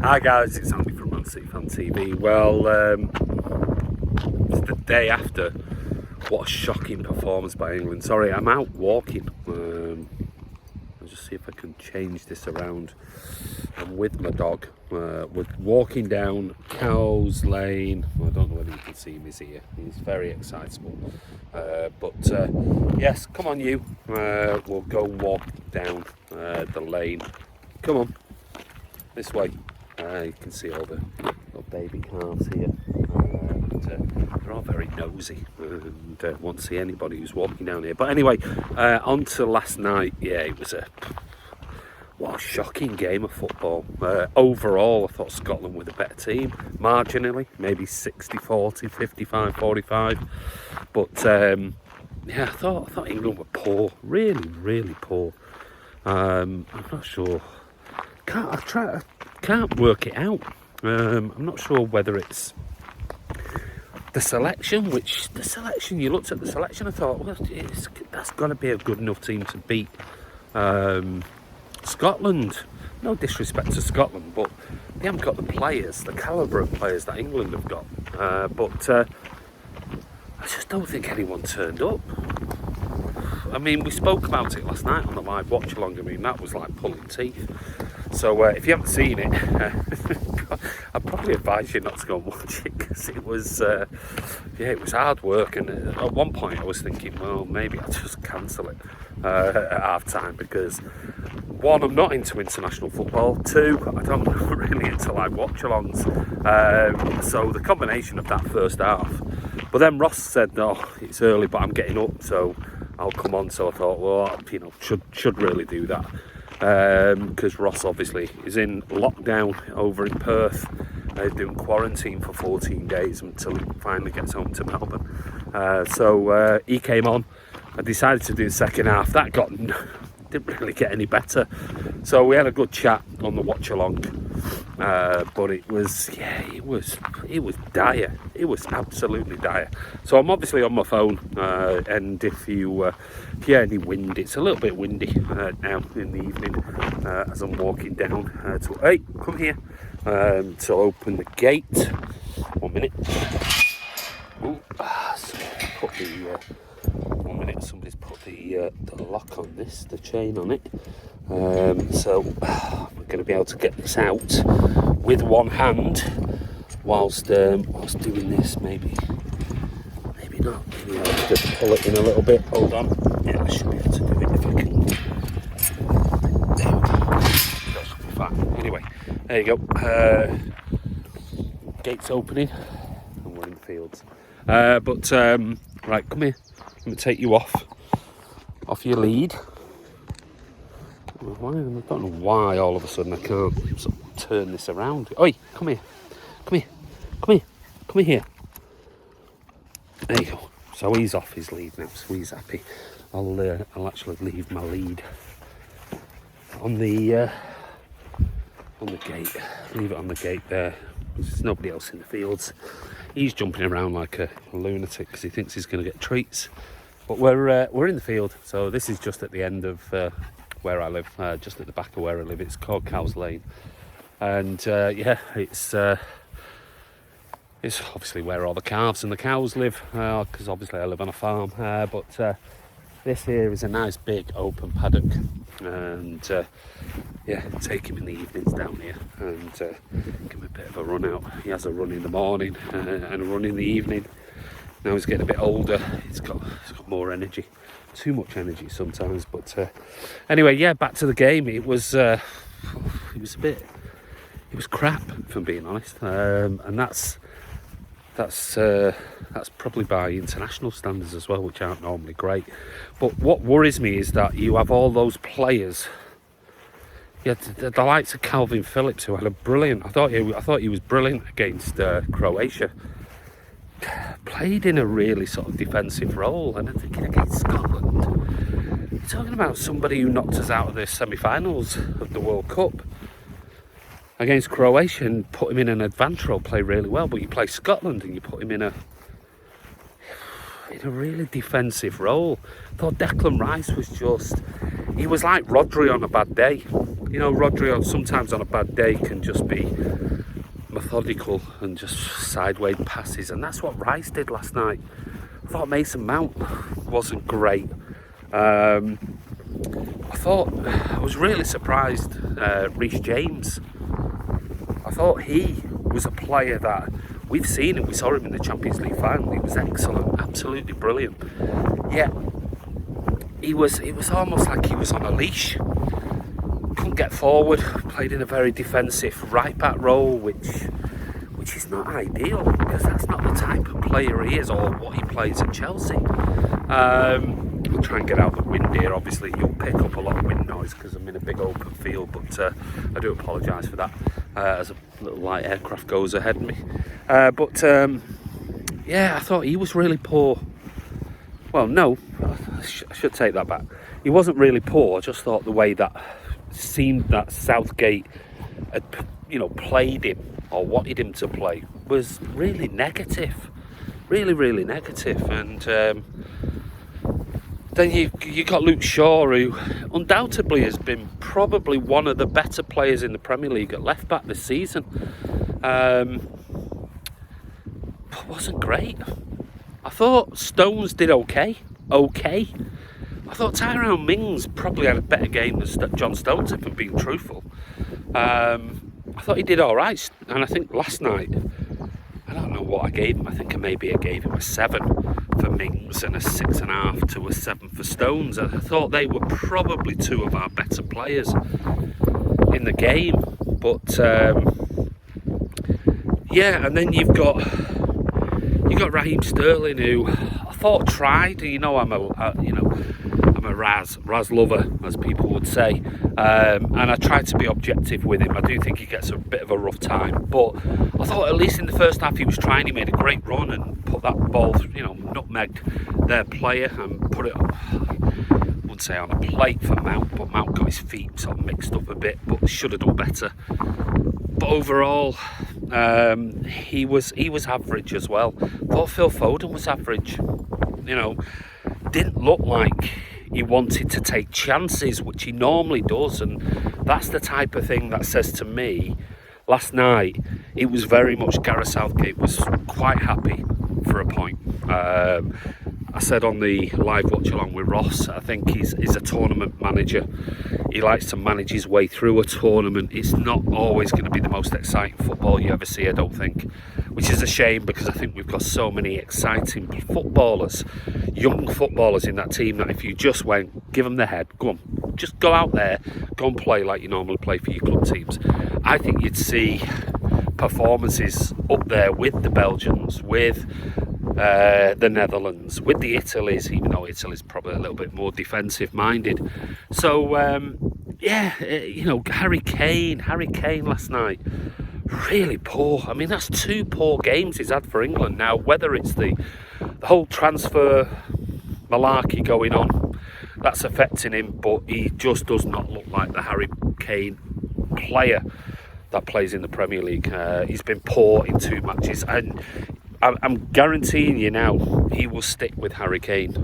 Hi guys, it's Andy from mcfcfantv. Well, it's the day after. What a shocking performance by England. Sorry, I'm out walking. I'll just see if I can change this around. I'm with my dog. We're walking down Cowes Lane. Well, I don't know whether you can see him, he's here. He's very excitable. Yes, come on you. We'll go walk down the lane. Come on. This way. You can see all the little baby calves here. They're all very nosy and want to see anybody who's walking down here. But anyway, on to last night. Yeah, it was what a shocking game of football. Overall, I thought Scotland were the better team, marginally, maybe 60-40, 55-45. But yeah, I thought England were poor, really poor. I'm not sure. I can't work it out. I'm not sure whether it's the selection. You looked at the selection, I thought, well, that's got to be a good enough team to beat Scotland. No disrespect to Scotland, but they haven't got the players, the calibre of players that England have got. But I just don't think anyone turned up. I mean, we spoke about it last night on the live watch along. I mean, that was like pulling teeth. So if you haven't seen it, I'd probably advise you not to go and watch it, because it was hard work. And at one point I was thinking, well, maybe I'll just cancel it at half time, because one, I'm not into international football. Two, I don't really into live watch alongs. So the combination of that first half. But then Ross said, no, it's early, but I'm getting up, so I'll come on. So I thought, well, should really do that. Because Ross obviously is in lockdown over in Perth, doing quarantine for 14 days until he finally gets home to Melbourne. So he came on. I decided to do the second half. That didn't really get any better. So we had a good chat on the watch along. But it was dire. It was absolutely dire. So I'm obviously on my phone, and if you hear any wind, it's a little bit windy now in the evening as I'm walking down hey, come here, to open the gate. 1 minute. Ooh, put the 1 minute. Somebody's put the lock on this, the chain on it. So we're going to be able to get this out with one hand whilst doing this. Maybe not. Maybe I'll just pull it in a little bit. Hold on. Yeah, I should be able to do it if I can. There we go. That should be fine. Anyway, there you go. Gates opening, and we're in the fields. Right, come here. I'm going to take you off your lead. I don't know why all of a sudden I can't sort of turn this around. Oi, come here. There you go. So he's off his lead now, so he's happy. I'll actually leave my lead on the gate. Leave it on the gate there, because there's nobody else in the fields. He's jumping around like a lunatic because he thinks he's going to get treats. But we're in the field, so this is just at the end of where I live, just at the back of where I live. It's called Cowes Lane, and it's obviously where all the calves and the cows live, because obviously I live on a farm. But this here is a nice big open paddock, and take him in the evenings down here and give him a bit of a run out. He has a run in the morning and a run in the evening. Now he's getting a bit older. He's got more energy, too much energy sometimes. But anyway, yeah, back to the game. It was crap, if I'm being honest, and that's probably by international standards as well, which aren't normally great. But what worries me is that you have all those players. Yeah, the likes of Calvin Phillips, who had a brilliant. I thought he was brilliant against Croatia. Played in a really sort of defensive role, and I'm thinking against Scotland. You're talking about somebody who knocked us out of the semi-finals of the World Cup. Against Croatia and put him in an advance role, play really well. But you play Scotland and you put him in a really defensive role. I thought Declan Rice was he was like Rodri on a bad day. You know, Rodri sometimes on a bad day can just be methodical and just sideways passes, and that's what Rice did last night. I thought Mason Mount wasn't great. I was really surprised, Reece James. I thought he was a player that we've seen him. We saw him in the Champions League final. He was excellent, absolutely brilliant. Yet it was almost like he was on a leash. Couldn't get forward. Played in a very defensive right back role, which is not ideal because that's not the type of player he is or what he plays at Chelsea. We'll try and get out the wind here. Obviously, you'll pick up a lot of wind noise because I'm in a big open field, but I do apologise for that as a little light aircraft goes ahead of me. Yeah, I thought he was really poor. Well, no, I should take that back. He wasn't really poor. I just thought the way that seemed that Southgate had, played him or wanted him to play was really negative. Really, really negative. And then you got Luke Shaw, who undoubtedly has been probably one of the better players in the Premier League at left back this season. But wasn't great. I thought Stones did okay. I thought Tyrone Mings probably had a better game than John Stones, if I'm being truthful. I thought he did all right, and I think last night, I don't know what I gave him. I think I gave him a 7 for Mings and a 6.5 to a 7 for Stones. I thought they were probably two of our better players in the game. But yeah, and then you've got Raheem Sterling, who I thought tried. I'm a Raz lover, as people would say, and I tried to be objective with him. I do think he gets a bit of a rough time, but I thought at least in the first half he was trying. He made a great run and put that ball, nutmegged their player and put it on, I wouldn't say on a plate for Mount, but Mount got his feet sort of mixed up a bit, but should have done better. But overall, he was average as well. Thought Phil Foden was average. Didn't look like he wanted to take chances, which he normally does, and that's the type of thing that says to me, last night, it was very much Gareth Southgate was quite happy for a point. I said on the live watch along with Ross, I think he's a tournament manager. He likes to manage his way through a tournament. It's not always going to be the most exciting football you ever see, I don't think, which is a shame because I think we've got so many exciting footballers, young footballers in that team that if you just went, give them the head, go on, just go out there, go and play like you normally play for your club teams. I think you'd see performances up there with the Belgians, with the Netherlands, with the Italians, even though Italy's probably a little bit more defensive minded. So Harry Kane last night, really poor. I mean, that's 2 poor games he's had for England. Now, whether it's the whole transfer malarkey going on that's affecting him, but he just does not look like the Harry Kane player that plays in the Premier League. He's been poor in 2 matches, and I'm guaranteeing you now he will stick with Harry Kane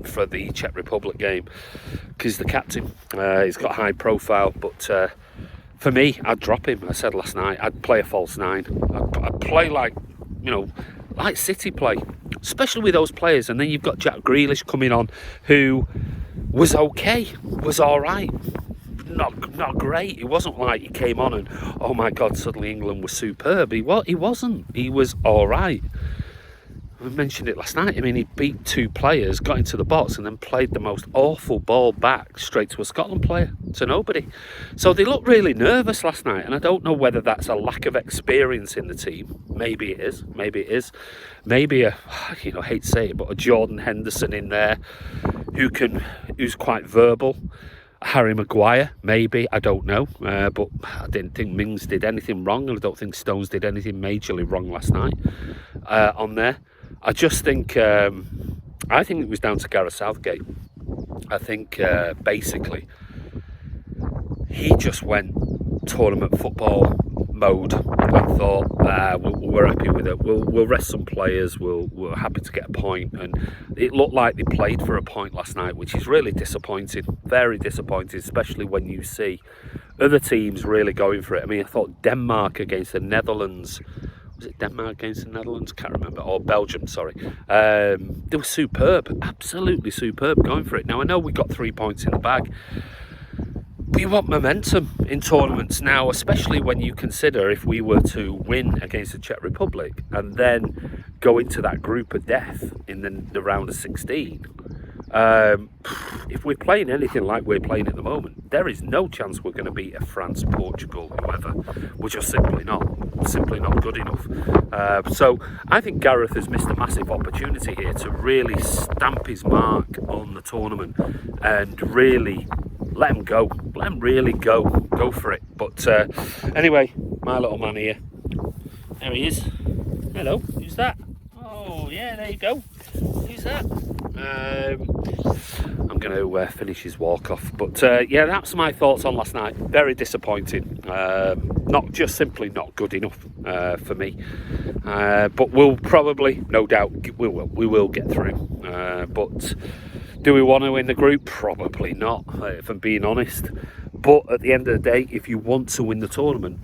for the Czech Republic game because he's the captain. He's got high profile, but for me, I'd drop him. I said last night, I'd play a false 9. I'd play like City play, especially with those players. And then you've got Jack Grealish coming on, who was okay, was all right. Not great. It wasn't like he came on and, oh my God, suddenly England was superb. He wasn't. He was all right. I mentioned it last night. I mean, he beat 2 players, got into the box, and then played the most awful ball back straight to a Scotland player, to nobody. So they looked really nervous last night, and I don't know whether that's a lack of experience in the team. Maybe it is. Maybe I hate to say it, but a Jordan Henderson in there who's quite verbal. Harry Maguire, maybe, I don't know, but I didn't think Mings did anything wrong, and I don't think Stones did anything majorly wrong last night on there. I just think, I think it was down to Gareth Southgate. I think basically he just went tournament football mode and thought, we're happy with it. We'll rest some players. We're happy to get a point, and it looked like they played for a point last night, which is really disappointing. Very disappointing, especially when you see other teams really going for it. I mean, I thought Denmark against the Netherlands. Was it Denmark against the Netherlands? Can't remember. Or Belgium, sorry. They were superb, absolutely superb, going for it. Now, I know we got 3 points in the bag. We want momentum in tournaments now, especially when you consider if we were to win against the Czech Republic and then go into that group of death in the round of 16. If we're playing anything like we're playing at the moment, there is no chance we're going to beat a France, Portugal, whoever. We're just simply not good enough. So I think Gareth has missed a massive opportunity here to really stamp his mark on the tournament and really let him go. Let him really go for it. But anyway, my little man here. There he is. Hello, who's that? Oh yeah, there you go. Who's that? I'm going to finish his walk off. But yeah, that's my thoughts on last night. Very disappointing. Not just simply not good enough for me. But we'll probably, no doubt, we will get through. But do we want to win the group? Probably not, if I'm being honest. But at the end of the day, if you want to win the tournament,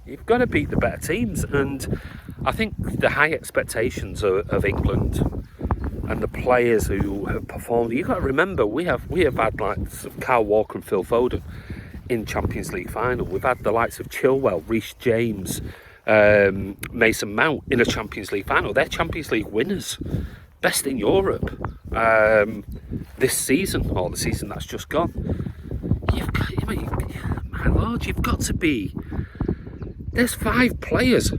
you've got to beat the better teams. And I think the high expectations of England and the players who have performed, you've got to remember, we have had like Kyle Walker and Phil Foden in Champions League final. We've had the likes of Chilwell, Reece James, Mason Mount in a Champions League final. They're Champions League winners, best in Europe this season, or the season that's just gone. My lord, you've got to be. There's five players,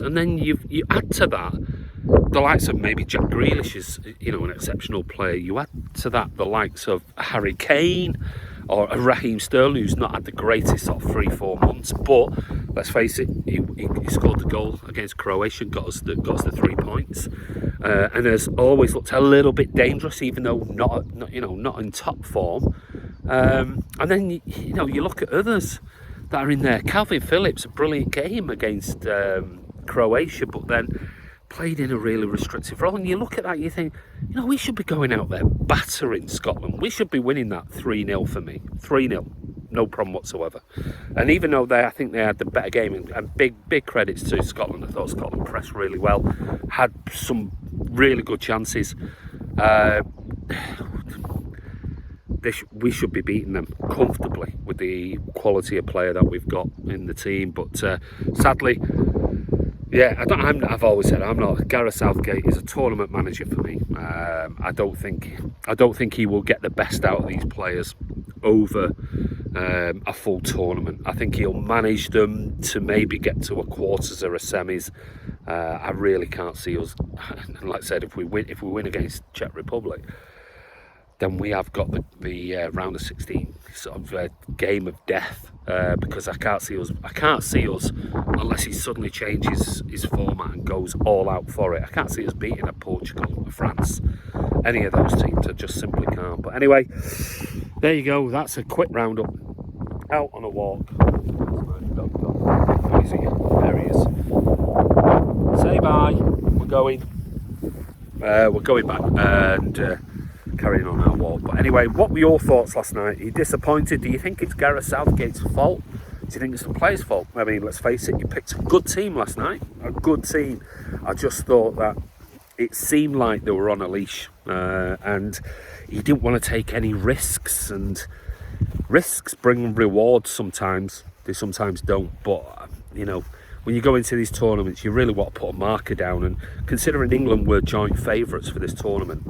and then you add to that the likes of maybe Jack Grealish is, an exceptional player. You add to that the likes of Harry Kane or Raheem Sterling, who's not had the greatest of 3-4 months, but let's face it, he scored the goal against Croatia, got us the 3 points, and has always looked a little bit dangerous, even though not in top form. And then you look at others that are in there. Calvin Phillips, a brilliant game against Croatia, but then played in a really restrictive role. And you look at that, you think, we should be going out there battering Scotland. We should be winning that 3-0 for me. 3-0, no problem whatsoever. And even though I think they had the better game, and big credits to Scotland. I thought Scotland pressed really well, had some really good chances. We should be beating them comfortably with the quality of player that we've got in the team. But sadly, yeah, I've always said I'm not. Gareth Southgate is a tournament manager for me. I don't think he will get the best out of these players over a full tournament. I think he'll manage them to maybe get to a quarters or a semis. I really can't see us. And like I said, if we win against Czech Republic, then we have got the round of 16 sort of game of death, because I can't see us unless he suddenly changes his format and goes all out for it. I can't see us beating a Portugal, a France, any of those teams. I just simply can't. But anyway, there you go. That's a quick roundup. Out on a walk. There he is. Say bye. We're going back and carrying on our walk. But anyway, what were your thoughts last night? Are you disappointed? Do you think it's Gareth Southgate's fault? Do you think it's the players' fault? I mean, let's face it, you picked a good team last night. A good team. I just thought that it seemed like they were on a leash, and you didn't want to take any risks, and risks bring rewards sometimes. They sometimes don't, but when you go into these tournaments, you really want to put a marker down, and considering England were joint favourites for this tournament,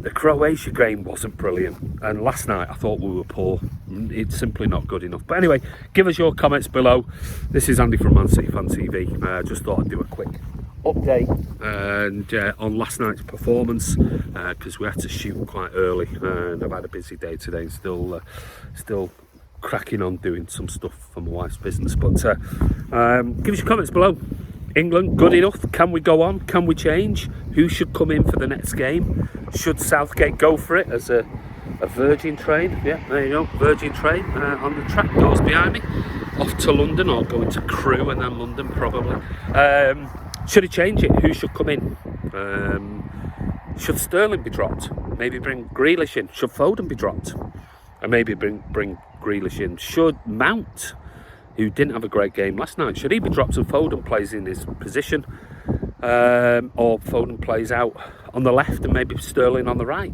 the Croatia game wasn't brilliant, and last night I thought we were poor. It's simply not good enough. But anyway, give us your comments below. This is Andy from mcfcfantv. Just thought I'd do a quick update and on last night's performance, because we had to shoot quite early, and I've had a busy day today, and still cracking on doing some stuff for my wife's business. But give us your comments below. England, good enough? Can we go on? Can we change? Who should come in for the next game? Should Southgate go for it as a a Virgin train. Yeah, there you go, Virgin train on the track doors behind me, off to London, or going to Crewe and then London probably. Should he change it? Who should come in? Should Sterling be dropped? Maybe bring Grealish in. Should Foden be dropped? And maybe bring Grealish in. Should Mount, who didn't have a great game last night, should he be dropped and Foden plays in his position? Or Foden plays out on the left and maybe Sterling on the right?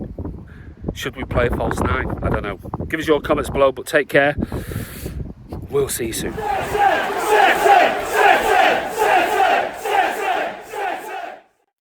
Should we play a false nine? I don't know. Give us your comments below, but take care. We'll see you soon.